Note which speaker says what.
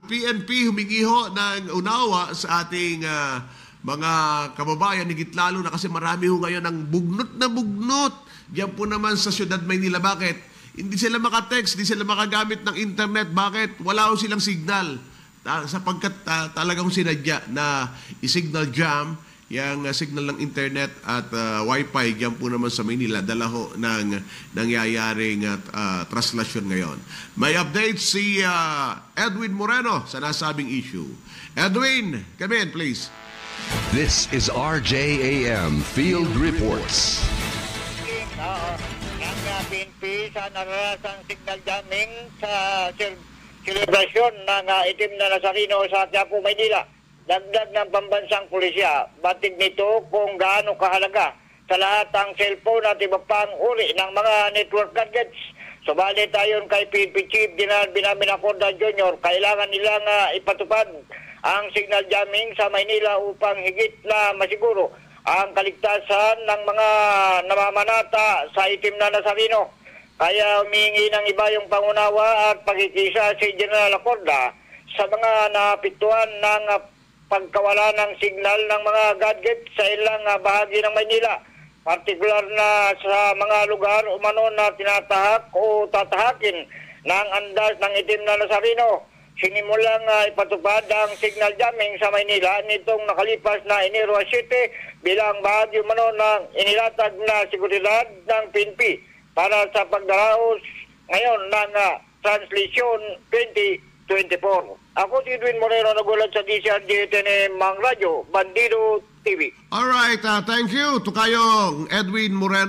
Speaker 1: PNP humingi ho ng unawa sa ating mga kababayan, higit lalo na kasi marami ho ngayon ang bugnot na bugnot. Diyan po naman sa Siyudad Maynila. Bakit? Hindi sila makatext, hindi sila makagamit ng internet. Bakit? Wala ho silang signal. Sapagkat talagang sinadya na i-signal jam yung signal ng internet at wifi diyan po naman sa Maynila. Dala ho ng nangyayaring translasyon ngayon. May update si Edwin Moreno sa nasabing issue. Edwin, come in please.
Speaker 2: This is RJAM Field Reports.
Speaker 3: Ng PNP sa naranasang signal jamming sa selebrasyon ng itim na Nazareno sa Quiapo, Maynila. Dagdag ng pambansang pulisya, batid nito kung gaano kahalaga sa lahat ang cellphone at iba pang uri ng mga network gadgets. Subalit ayon kay PNP Chief General Binamin Acorda Jr., kailangan nilang ipatupad ang signal jamming sa Maynila upang higit na masiguro ang kaligtasan ng mga namamanata sa itim na Nazareno. Kaya humingi ng iba yung pangunawa at pagkikisa si General Acorda sa mga napituan ng pagkawala ng signal ng mga gadgets sa ilang bahagi ng Maynila. Partikular na sa mga lugar umano na tinatahak o tatahakin ng andas ng itim na Nazareno. Sinimulang ipatupad ang signal jamming sa Maynila nitong nakalipas na Enero 7 bilang bahagi umano ng inilatag na seguridad ng PNP para sa pagdaraos ngayon ng Translasyon 2024. Ako si Edwin Moreno, nagulat sa DCRJ Mang Radyo, Bandido TV.
Speaker 1: Alright, thank you to kayong Edwin Moreno.